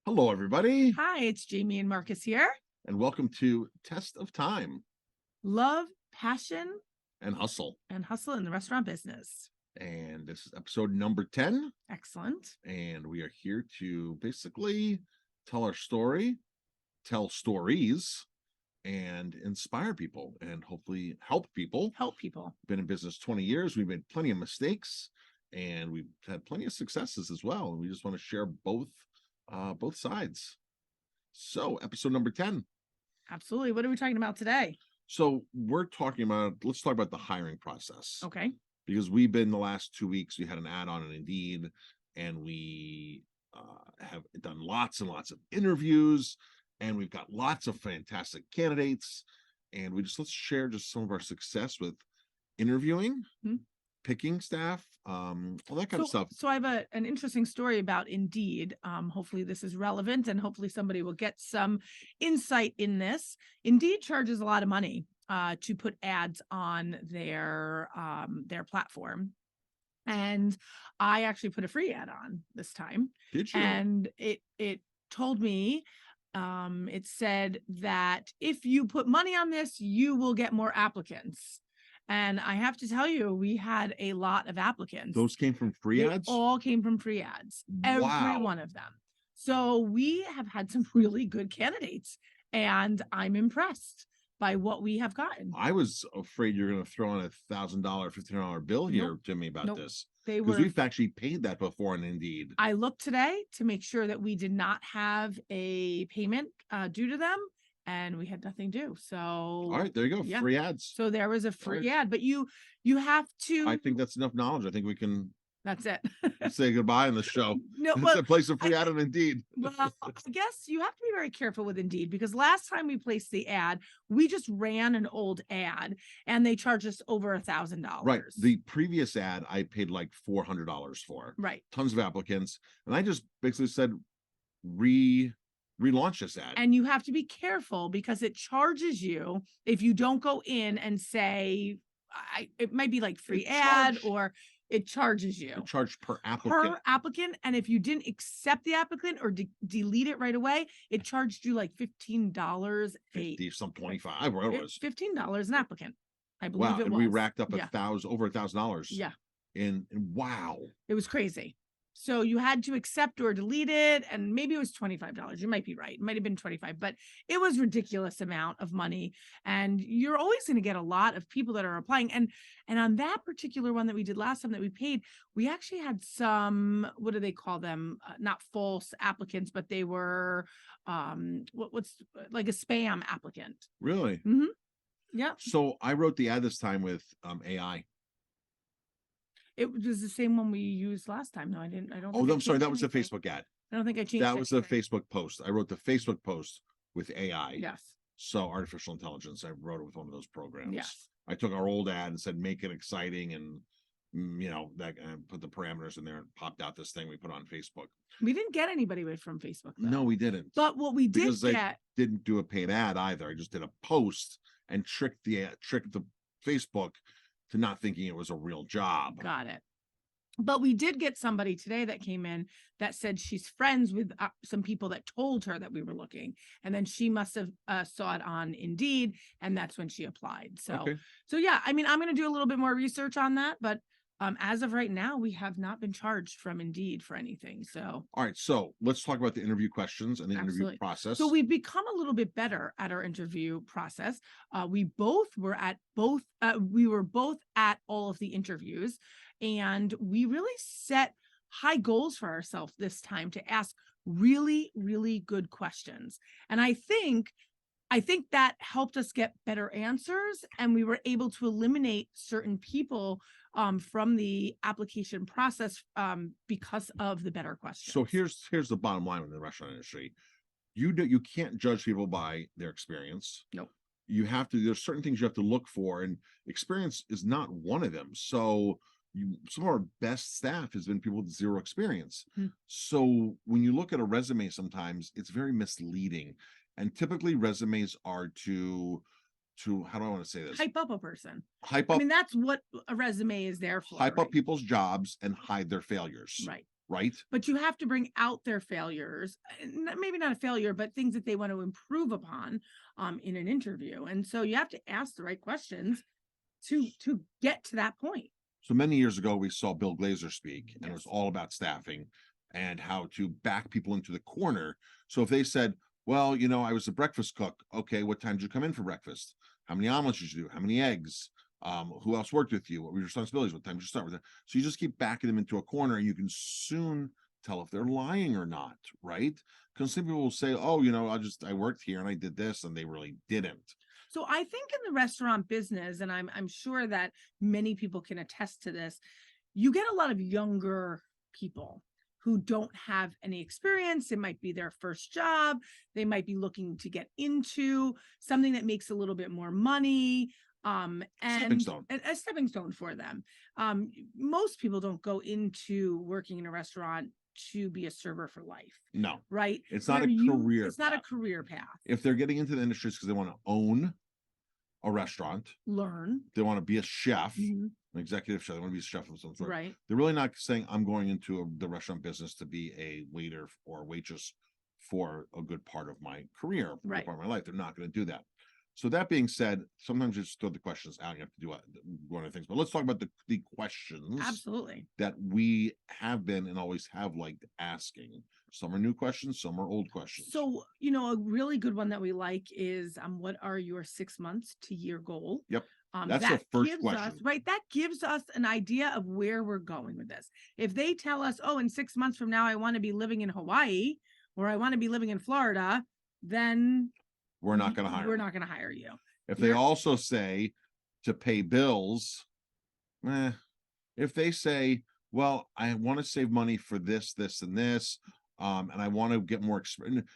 Hello, everybody, Hi, it's Jamie and Marcus here. and welcome to Test of Time Love, passion, and Hustle. and hustle in the restaurant business. And this is episode number 10. Excellent. And we are here to basically tell our story, tell stories, and inspire people and hopefully help people. Help people. Been in business 20 years. We've made plenty of mistakes and we've had plenty of successes as well. And we just want to share both sides. So, episode number 10. Absolutely. What are we talking about today? So let's talk about the hiring process. Okay. Because we've been the last 2 weeks, we had an ad on Indeed, and we have done lots and lots of interviews, and we've got lots of fantastic candidates. And let's share just some of our success with interviewing, picking staff, all that kind of stuff. So I have an interesting story about Indeed. Hopefully this is relevant and hopefully somebody will get some insight in this. Indeed charges a lot of money to put ads on their platform. And I actually put a free ad on this time. Did you? And it told me, it said that if you put money on this, you will get more applicants. And I have to tell you, we had a lot of applicants. Those came from free ads? All came from free ads, every one of them. So we have had some really good candidates, and I'm impressed by what we have gotten. I was afraid you're going to throw in $1,000, $1,500 bill here to me about this. Because we've actually paid that before on Indeed. I looked today to make sure that we did not have a payment due to them. And we had nothing due. So all right, there you go. Yeah. Free ads. So there was a free ad, but you have to. I think that's enough knowledge. I think we can. That's it. Say goodbye on the show. No, it's a place of free ad on Indeed. Well, I guess you have to be very careful with Indeed, because last time we placed the ad, we just ran an old ad and they charged us over $1,000. Right. The previous ad I paid like $400 for. Right. Tons of applicants, and I just basically said relaunch this ad. And you have to be careful because it charges you if you don't go in and say, it might be like free ad, or it charges you. It charged per applicant. And if you didn't accept the applicant or delete it right away, it charged you like $15. 50, some 25, whatever it was. $15 an applicant. I believe it was. And we racked up over $1,000. Yeah. And wow. It was crazy. So you had to accept or delete it, and maybe it was $25. You might be right. It might have been 25, but it was ridiculous amount of money. And you're always going to get a lot of people that are applying. And on that particular one that we did last time that we paid, we actually had some, what do they call them? Not false applicants, but they were what's like a spam applicant. Really? Mm-hmm. Yeah. So I wrote the ad this time with AI. It was the same one we used last time. No, I didn't. I don't. Oh, I'm sorry. That was a Facebook ad. I don't think I changed. That was a Facebook post. I wrote the Facebook post with AI. Yes. So artificial intelligence. I wrote it with one of those programs. Yes. I took our old ad and said, make it exciting. And, that put the parameters in there and popped out this thing we put on Facebook. We didn't get anybody from Facebook, though. No, we didn't. But what we did I didn't do a paid ad either. I just did a post and tricked the Facebook to not thinking it was a real job. Got it. But we did get somebody today that came in that said she's friends with some people that told her that we were looking. And then she must have saw it on Indeed. And that's when she applied. So yeah, I mean, I'm going to do a little bit more research on that. But as of right now, we have not been charged from Indeed for anything. So, all right. So let's talk about the interview questions and the interview process. So we've become a little bit better at our interview process. We were both at all of the interviews, and we really set high goals for ourselves this time to ask really, really good questions. And I think that helped us get better answers, and we were able to eliminate certain people from the application process because of the better questions. So here's the bottom line in the restaurant industry. You can't judge people by their experience. Nope. There's certain things you have to look for, and experience is not one of them. So some of our best staff has been people with zero experience. So when you look at a resume, sometimes it's very misleading. And typically resumes are to how do I want to say this? Hype up a person. Hype up. I mean, that's what a resume is there for. Hype up people's jobs and hide their failures. Right. right? But you have to bring out their failures, maybe not a failure, but things that they want to improve upon in an interview. And so you have to ask the right questions to get to that point. So many years ago, we saw Bill Glazer speak, and it was Yes. all about staffing and how to back people into the corner. So if they said, well, you know, I was a breakfast cook. Okay, what time did you come in for breakfast? How many omelets did you do? How many eggs? Who else worked with you? What were your responsibilities? What time did you start with it? So you just keep backing them into a corner, and you can soon tell if they're lying or not, right? Because some people will say, oh, you know, I worked here and I did this, and they really didn't. So I think in the restaurant business, and I'm sure that many people can attest to this, you get a lot of younger people who don't have any experience. It might be their first job. They might be looking to get into something that makes a little bit more money. And a stepping stone for them. Most people don't go into working in a restaurant to be a server for life. No, right? it's not a career. It's not a career path. If they're getting into the industry, it's because they want to own a restaurant, learn, they want to be a chef, Mhm. an executive chef, they want to be a chef of some sort. right? They're really not saying I'm going into the restaurant business to be a waiter or waitress for a good part of my career, Right. part of my life. They're not going to do that. So that being said, sometimes you just throw the questions out. You have to do one of the things. But let's talk about the questions Absolutely. that we have been and always have liked asking. Some are new questions, some are old questions. So, a really good one that we like is what are your 6 months to year goal? Yep. That's the first gives question. us, right? That gives us an idea of where we're going with this. If they tell us, oh, in 6 months from now, I want to be living in Hawaii or I want to be living in Florida, then we're not going to hire. We're not going to hire you. If they also say to pay bills, if they say, well, I want to save money for this, this, and this, and I want to get more experience.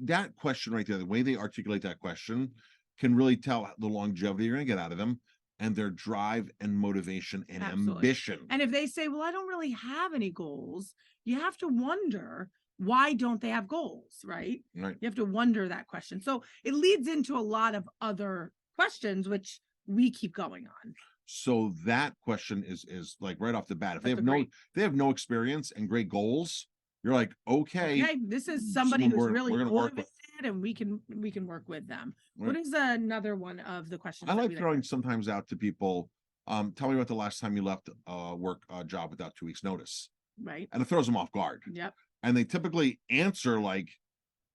That question right there, the way they articulate that question can really tell the longevity you're going to get out of them and their drive and motivation and ambition. And if they say, well, I don't really have any goals, you have to wonder, why don't they have goals, right? Right. You have to wonder that question. So it leads into a lot of other questions, which we keep going on. So that question is like right off the bat. If they have no experience and great goals, you're like, okay, this is somebody who's really motivated and we can work with them. Right. What is another one of the questions? I like throwing sometimes out to people. Tell me about the last time you left work job without 2 weeks notice. Right. And it throws them off guard. Yep. And they typically answer like,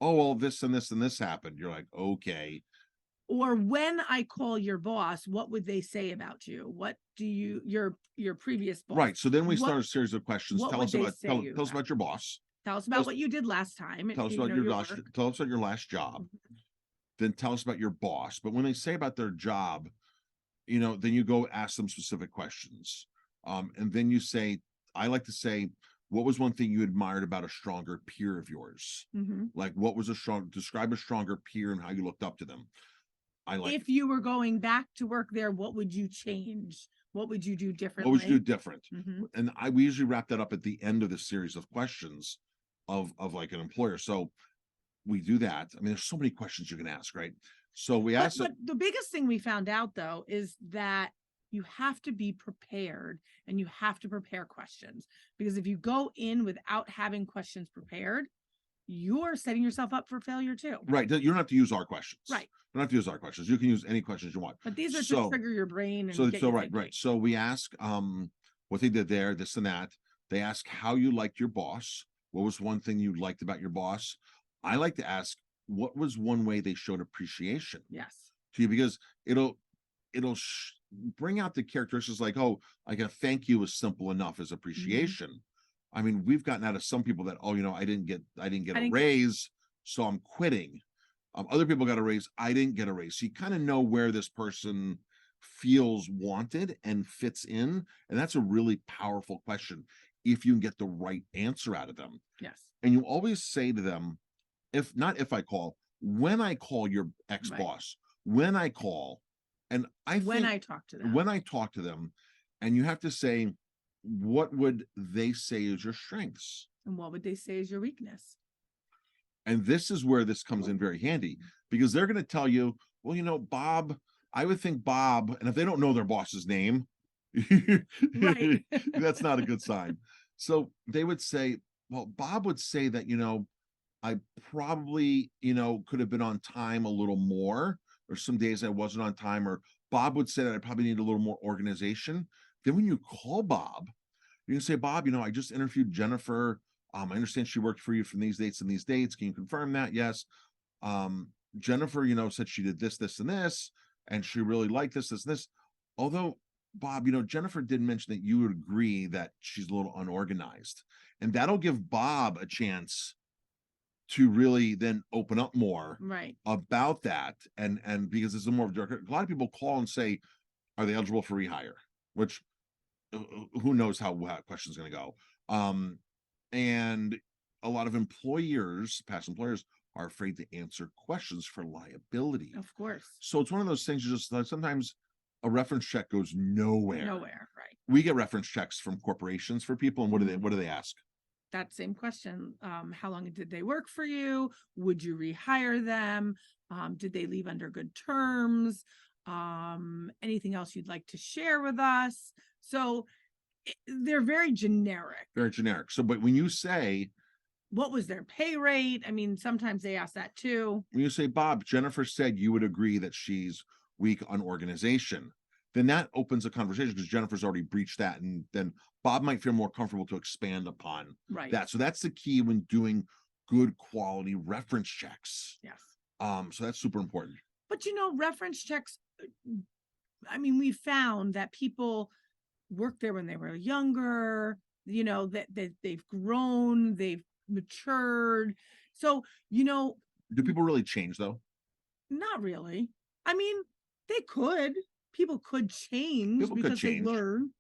oh, well, this and this and this happened. You're like, okay. Or when I call your boss, what would they say about you? What do your previous boss? Right. So then we start a series of questions. Tell us about your boss. Tell us about what you did last time. Tell us about tell us about your last job. Mm-hmm. Then tell us about your boss. But when they say about their job, then you go ask them specific questions. And then you say, I like to say, what was one thing you admired about a stronger peer of yours? Mm-hmm. Like describe a stronger peer and how you looked up to them. If you were going back to work there, what would you change? What would you do differently? What would you do different? Mm-hmm. And we usually wrap that up at the end of the series of questions of like an employer. So we do that. I mean, there's so many questions you can ask, right? So we ask. But the biggest thing we found out though is that you have to be prepared and you have to prepare questions, because if you go in without having questions prepared, you're setting yourself up for failure too. Right. You don't have to use our questions. Right. You don't have to use our questions. You can use any questions you want. But these are to trigger your brain. And right. So we ask what they did there, this and that. They ask how you liked your boss. What was one thing you liked about your boss? I like to ask, what was one way they showed appreciation? Yes. To you, because it'll bring out the characteristics like, oh, like a thank you is simple enough as appreciation. Mm-hmm. I mean, we've gotten out of some people that, oh, I didn't get a raise, so I'm quitting. Other people got a raise, I didn't get a raise. So you kind of know where this person feels wanted and fits in. And that's a really powerful question if you can get the right answer out of them. Yes. And you always say to them, when I call your ex-boss, when I call, and when I talk to them, and you have to say, what would they say is your strengths? And what would they say is your weakness? And this is where this comes in very handy, because they're going to tell you, well, Bob, I would think Bob, and if they don't know their boss's name, right. That's not a good sign. So they would say, well, Bob would say that, I probably, could have been on time a little more, or some days I wasn't on time, or Bob would say that I probably need a little more organization. Then when you call Bob, you can say, Bob, I just interviewed Jennifer. I understand she worked for you from these dates and these dates. Can you confirm that? Yes. Jennifer, said she did this, this, and this, and she really liked this, this, and this. Although, Bob, Jennifer did mention that you would agree that she's a little unorganized, and that'll give Bob a chance to really then open up more Right. about that. And because it's a more of a lot of people call and say, are they eligible for rehire? Which who knows how that question's going to go. And a lot of past employers, are afraid to answer questions for liability. Of course. So it's one of those things, just like sometimes a reference check goes nowhere. Nowhere, right. We get reference checks from corporations for people, and what do they ask? That same question. How long did they work for you? Would you rehire them? Did they leave under good terms? Anything else you'd like to share with us? So they're very generic. Very generic. So, but when you say, what was their pay rate? I mean, sometimes they ask that too. when you say, Bob, Jennifer said you would agree that she's weak on organization, then that opens a conversation, because Jennifer's already breached that. And then Bob might feel more comfortable to expand upon that. So that's the key when doing good quality reference checks. Yes. So that's super important. But reference checks, I mean, we found that people worked there when they were younger, that they've grown, they've matured. So, do people really change though? Not really. I mean, they could. People could change because they learn.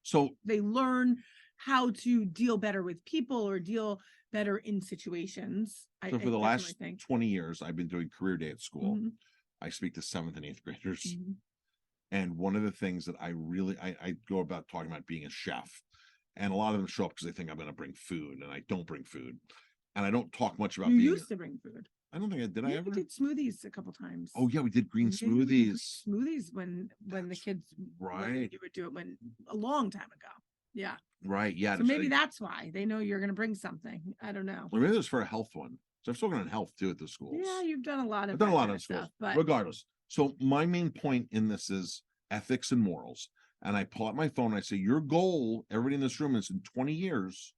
So they learn how to deal better with people or deal better in situations. So for the last 20 years, I've been doing career day at school. Mm-hmm. I speak to 7th and 8th graders. Mm-hmm. And one of the things that I go about talking about being a chef, and a lot of them show up because they think I'm going to bring food, and I don't bring food. And I don't talk much about you used to bring food. I don't think I did. I ever? We did smoothies a couple times. Oh yeah, we did green smoothies. Smoothies when the kids, right? You would do it a long time ago. Yeah. Right. Yeah. So maybe that's why they know you're going to bring something. I don't know. Or maybe it was for a health one. So I've spoken on health too at the schools. Yeah, you've done a lot of. I've done a lot of stuff, schools, but regardless. So my main point in this is ethics and morals. And I pull out my phone and I say, your goal, everybody in this room, is in 20 years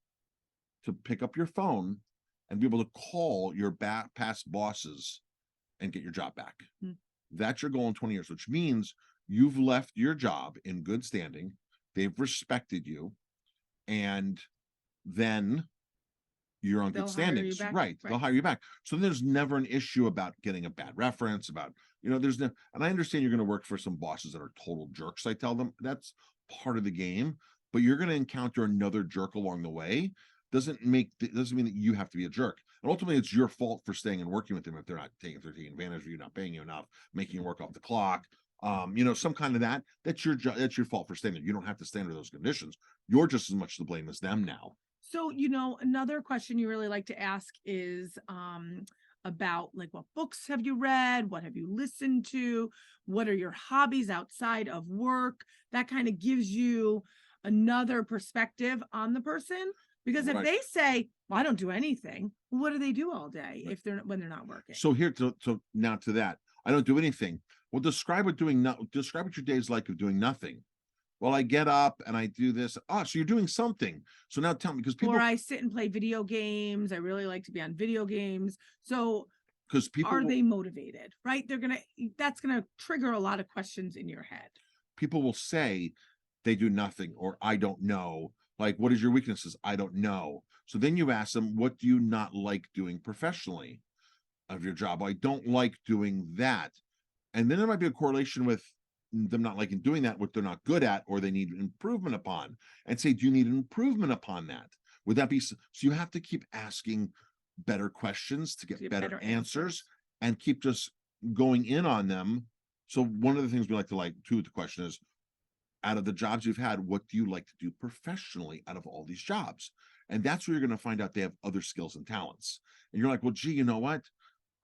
to pick up your phone and be able to call your past bosses and get your job back. Hmm. That's your goal in 20 years, which means you've left your job in good standing. They've respected you. And then you're on good standing. Right. They'll hire you back. So there's never an issue about getting a bad reference, about, there's no, and I understand you're going to work for some bosses that are total jerks. I tell them that's part of the game, but you're going to encounter another jerk along the way. Doesn't mean that you have to be a jerk. And ultimately it's your fault for staying and working with them if they're taking advantage of you, not paying you enough, making you work off the clock. Some kind of that's your fault for staying there. You don't have to stay under those conditions. You're just as much to blame as them now. So, another question you really like to ask is about what books have you read? What have you listened to? What are your hobbies outside of work? That kind of gives you another perspective on the person. Because if they say, well, I don't do anything, what do they do all day when they're not working? So here to that, I don't do anything. Well, describe what your day is like of doing nothing. Well, I get up and I do this. Oh, so you're doing something. So now tell me, because people. Or I sit and play video games. I really like to be on video games. So because people are they motivated, right? That's gonna trigger a lot of questions in your head. People will say they do nothing, or I don't know. Like, what is your weaknesses? I don't know. So then you ask them, what do you not like doing professionally of your job? I don't like doing that. And then there might be a correlation with them not liking doing that, what they're not good at, or they need improvement upon, and say, do you need an improvement upon that? Would that be so? You have to keep asking better questions to get better answers and keep just going in on them. So one of the things we like to too, the question is, out of the jobs you've had, what do you like to do professionally out of all these jobs? And that's where you're going to find out they have other skills and talents. And you're like, well, gee, you know what?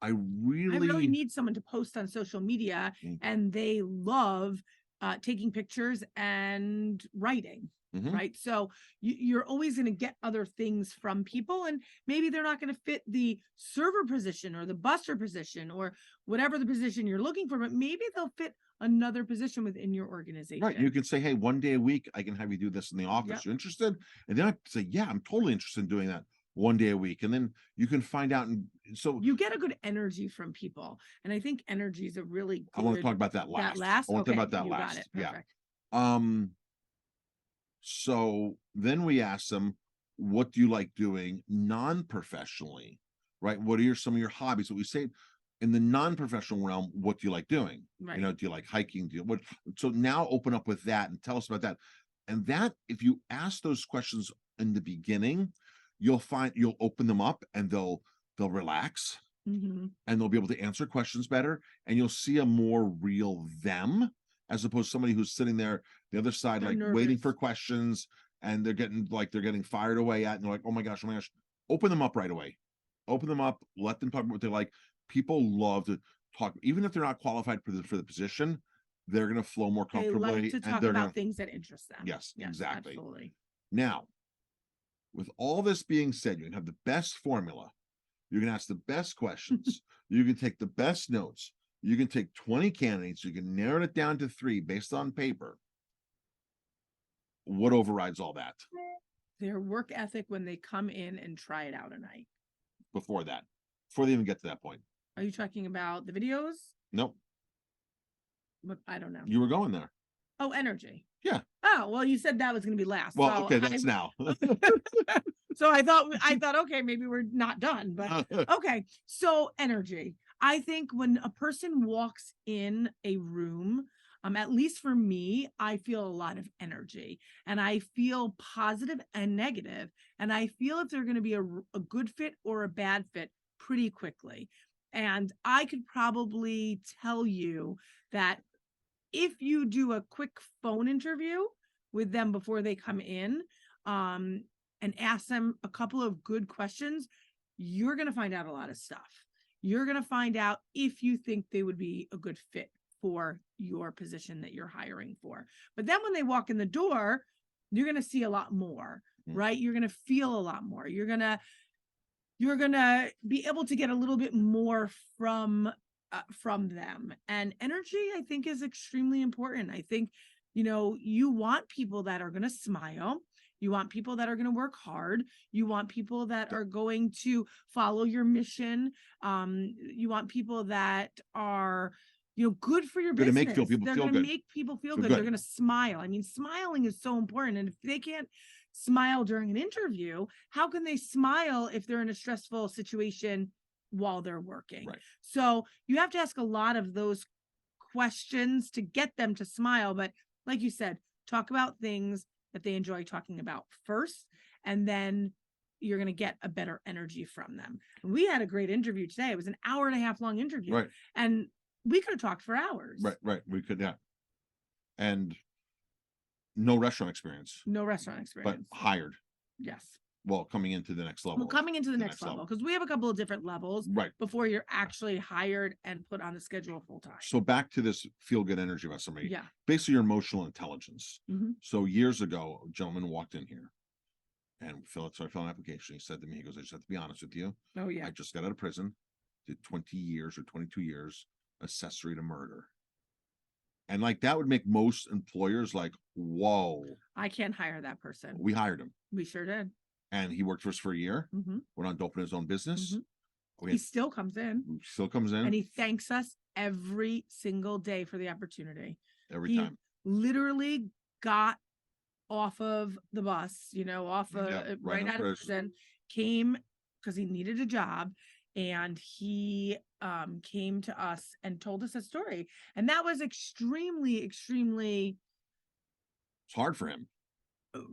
I really need someone to post on social media and they love taking pictures and writing. Mhm. Right. So you're always going to get other things from people, and maybe they're not going to fit the server position or the buster position or whatever the position you're looking for, but maybe they'll fit another position within your organization. Right. You can say, hey, one day a week, I can have you do this in the office. Yep. You interested? And then I say, yeah, I'm totally interested in doing that one day a week. And then you can find out. And so You get a good energy from people. And I think energy is a really good. I want to talk about that last. last? I want to Okay, talk about that you last. got it. Yeah. Perfect. So then we ask them, what do you like doing non-professionally? Right? What are some of your hobbies? So we say in the non-professional realm, what do you like doing? Right. You know, do you like hiking? Do you what? So now open up with that and tell us about that. And that, if you ask those questions in the beginning, you'll open them up and they'll relax Mhm. and they'll be able to answer questions better, and you'll see a more real them as opposed to somebody who's sitting there the other side, They're like waiting nervous. for questions, and they're getting fired away at, and they're like, oh my gosh, open them up right away. Open them up, let them talk about what they like. People love to talk, even if they're not qualified for the position, they're going to flow more They comfortably, like to and talk they're about going to, things that interest them. yes, exactly. Absolutely. Now, with all this being said, you can have the best formula. You can ask the best questions. You can take the best notes. You can take 20 candidates. You can narrow it down to 3 based on paper. What overrides all that Their work ethic when they come in and try it out a night. before that, before they even get to that point? Are you talking about the videos? Nope. But I don't know. You were going there. Oh, energy. Yeah. Oh, well, you said that was going to be last. Well, so okay, that's now. So I thought, okay, maybe we're not done, but okay. So energy. I think when a person walks in a room, at least for me, I feel a lot of energy, and I feel positive and negative, and I feel if they're going to be a good fit or a bad fit pretty quickly. And I could probably tell you that if you do a quick phone interview with them before they come in, and ask them a couple of good questions, you're going to find out a lot of stuff. You're going to find out if you think they would be a good fit for your position that you're hiring for. But then when they walk in the door, you're going to see a lot more, right? You're going to feel a lot more. You're going to be able to get a little bit more from them. And energy, I think, is extremely important. I think, you want people that are going to smile. You want people that are going to work hard. You want people that are going to follow your mission. You want people that are, good for your business. They're going to make people feel good. They're going to smile. I mean, smiling is so important. And if they can't smile during an interview, how can they smile if they're in a stressful situation while they're working? Right. So you have to ask a lot of those questions to get them to smile. But like you said, talk about things that they enjoy talking about first, and then you're going to get a better energy from them. And we had a great interview today. It was an 1.5 hour long interview, right, and we could have talked for hours. Right. We could, yeah. And no restaurant experience, but hired. Yes. Well, coming into the next level. Well, coming into the next level, because we have a couple of different levels, right, before you're actually hired and put on the schedule full time. So back to this feel good energy about somebody. Yeah. Basically your emotional intelligence. Mm-hmm. So years ago, a gentleman walked in here and I filled an application. He said to me, he goes, I just have to be honest with you. Oh yeah. I just got out of prison, did 20 years or 22 years, accessory to murder. And like that would make most employers like, whoa. I can't hire that person. We hired him. We sure did. And he worked for us for a year. Mm-hmm. Went on to open his own business. Mm-hmm. He still comes in. And he thanks us every single day for the opportunity. Every time. Literally got off of the bus, right out of prison, came because he needed a job. And he came to us and told us a story. And that was extremely, extremely. It's hard for him.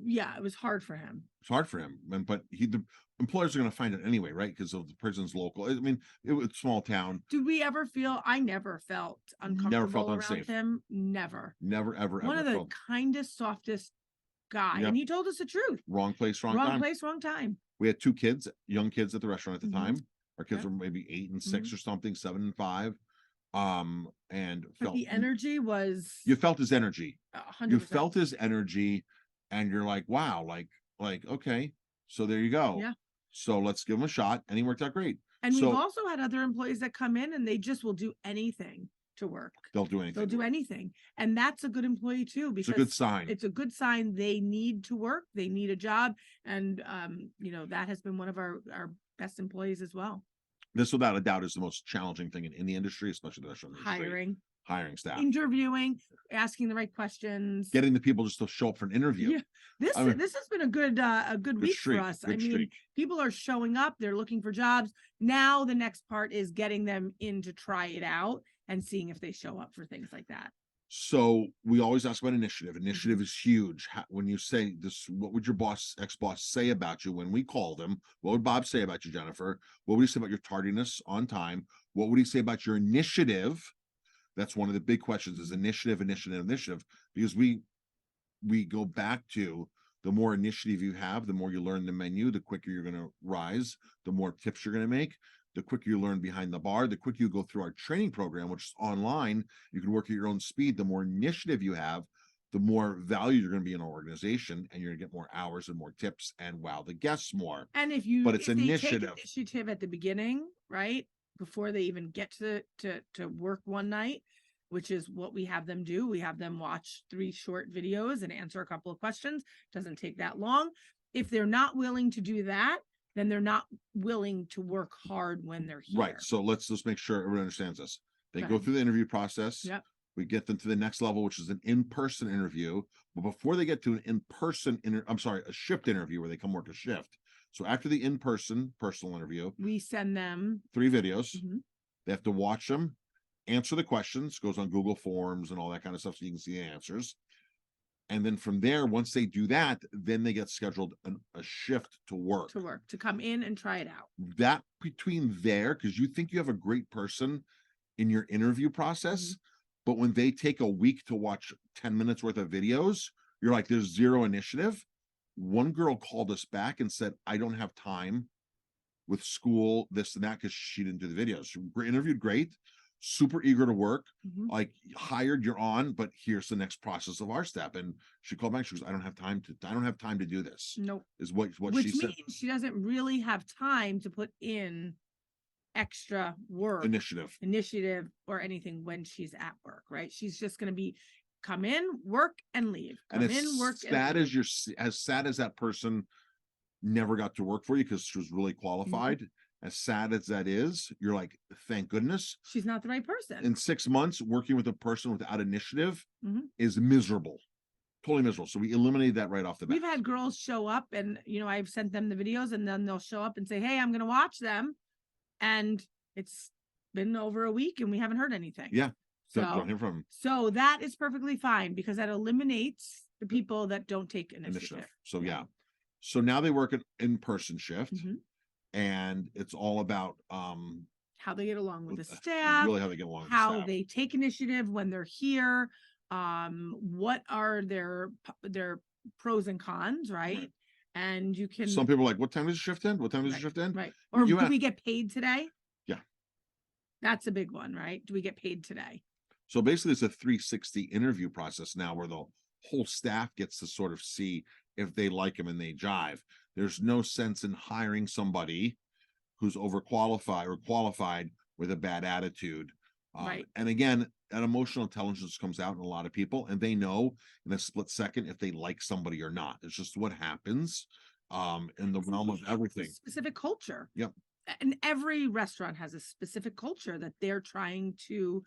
Yeah, it was hard for him. It's hard for him. But the employers are going to find it anyway, right? Because of the prison's local. I mean, it was a small town. Did we ever I never felt uncomfortable never felt around unsafe. Him. Never, ever. One of the kindest, softest guy. Yep. And he told us the truth. Wrong place, wrong time. We had 2 kids, young kids at the restaurant at the time. Our kids were maybe 8 and 6 or something, 7 and 5. And But felt the energy was you felt his energy. You 100%. felt his energy, and you're like, wow, like okay, so there you go. Yeah. So let's give him a shot, and he worked out great. And we've So also had other employees that come in and they just will do anything to work. they'll do anything. They'll do anything. And that's a good employee too, It's because a good sign. it's a good sign they need to work, they need a job. And that has been one of our best employees as well. This, without a doubt, is the most challenging thing in the industry, especially the restaurant industry. Hiring staff, interviewing, asking the right questions, getting the people just to show up for an interview. Yeah, this has been a good week streak, for us. good streak. People are showing up, they're looking for jobs. Now the next part is getting them in to try it out and seeing if they show up for things like that. So we always ask about initiative. Initiative is huge. When you say this, what would your ex-boss say about you when we called him? What would Bob say about you, Jennifer? What would he say about your tardiness on time? What would he say about your initiative? That's one of the big questions, is initiative, because we go back to, the more initiative you have, the more you learn the menu, the quicker you're going to rise, the more tips you're going to make, the quicker you learn behind the bar, the quicker you go through our training program, which is online. You can work at your own speed. The more initiative you have, the more value you're going to be in our organization, and you're going to get more hours and more tips and wow the guests more. And if it's initiative. Take initiative at the beginning, right? Before they even get to work one night, which is what we have them do. We have them watch 3 short videos and answer a couple of questions. Doesn't take that long. If they're not willing to do that, then they're not willing to work hard when they're here. Right. So let's just make sure everyone understands this. They Go go ahead. through the interview process. Yep. We get them to the next level, which is an in-person interview. But before they get to an in-person a shift interview where they come work a shift. So after the in-person personal interview, we send them 3 videos. Mhm. They have to watch them, answer the questions, goes on Google Forms and all that kind of stuff so you can see the answers. And then from there, once they do that, then they get scheduled a shift to work. To come in and try it out. That between there, because you think you have a great person in your interview process, but when they take a week to watch 10 minutes worth of videos, you're like, there's zero initiative. One girl called us back and said, I don't have time with school, this and that, because she didn't do the videos. She interviewed great, super eager to work, like hired, you're on, but here's the next process of our step. And she called back, she goes, I don't have time to do this. Nope. Is what Which she said. Which means she doesn't really have time to put in extra work, initiative or anything when she's at work, right? She's just going to be come in, work, and leave. Come in, work, and leave. As sad as that person never got to work for you because she was really qualified, as sad as that is, you're like, thank goodness she's not the right person. In 6 months, working with a person without initiative is miserable. Totally miserable. So we eliminated that right off the bat. We've had girls show up and, I've sent them the videos and then they'll show up and say, hey, I'm going to watch them. And it's been over a week and we haven't heard anything. Yeah. So that is perfectly fine because that eliminates the people that don't take initiative. So yeah. So now they work an in-person shift and it's all about how they get along with the staff, really how they get along, how they take initiative when they're here, what are their pros and cons, right? And you can, some people are like, what time does the shift end? What time does the shift end? Right. Or do we get paid today? Yeah. That's a big one, right? Do we get paid today? So basically it's a 360 interview process now where the whole staff gets to sort of see if they like them and they jive. There's no sense in hiring somebody who's overqualified or qualified with a bad attitude. Right. And again, that emotional intelligence comes out in a lot of people and they know in a split second if they like somebody or not. It's just what happens in the realm of everything. Specific culture. Yep. And every restaurant has a specific culture that they're trying to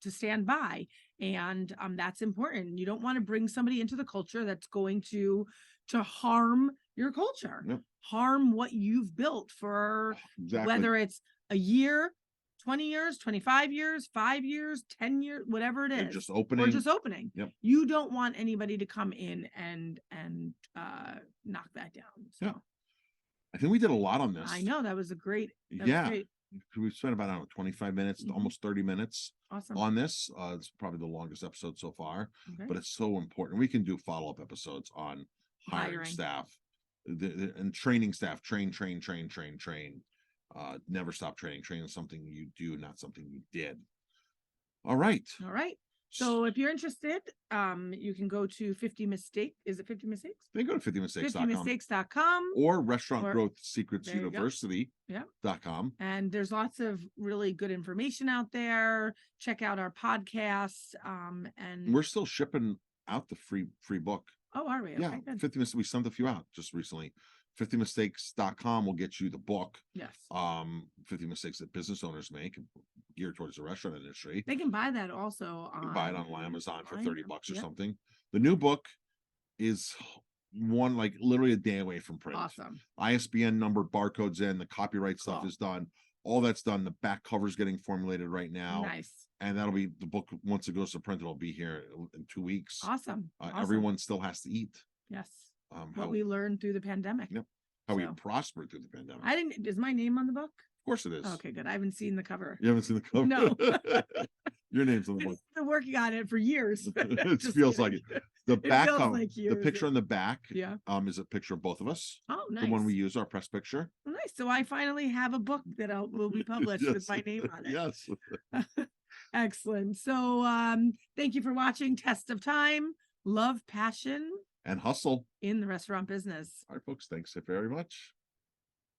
stand by. And that's important. You don't want to bring somebody into the culture that's going to harm your culture, harm what you've built for whether it's a year, 20 years, 25 years, 5 years, 10 years, whatever it is. Just opening. Yep. You don't want anybody to come in and knock that down. So. Yeah. I think we did a lot on this. I know that was great. We spent about, I don't know, 25 minutes, almost 30 minutes on this. It's probably the longest episode so far, but it's so important. We can do follow-up episodes on hiring staff and training staff. Train. Never stop training. Training is something you do, not something you did. All right. All right. So if you're interested, you can go to 50 Mistake. Is it 50 Mistakes? They go to 50mistakes.com 50mistakes.com or Restaurant Growth Secrets there you go. University.com. And there's lots of really good information out there. Check out our podcasts. And We're still shipping out the free book. oh, are we? Yeah, Okay, good. 50 mistakes. We sent a few out just recently. 50mistakes.com will get you the book. Yes. 50 mistakes that business owners make geared towards the restaurant industry. They can buy that also You can buy it on Amazon for 30 bucks or Yep. something. The new book is one like literally a day away from print. Awesome. ISBN number, barcodes in, the copyright stuff Cool. is done. All that's done. The back cover is getting formulated right now. Nice. And that'll be the book. Once it goes to print, it'll be here in 2 weeks. Awesome. Everyone still has to eat. Yes. How What we learned through the pandemic. Yep. How we So. prospered through the pandemic. I didn't. Is my name on the book? Of course it is. Okay, good. I haven't seen the cover. You haven't seen the cover? No. Your name's on the book. I've been working on it for years. It Just feels kidding. like it. The back feels cover, like the years, picture on the back, Yeah. is a picture of both of us. Oh, nice. The one we use, our press picture. Nice. So I finally have a book that will be published with Yes. my name on it. Yes. Excellent. So thank you for watching Test of Time, Love, Passion, And hustle. in the restaurant business. All right, folks. Thanks very much.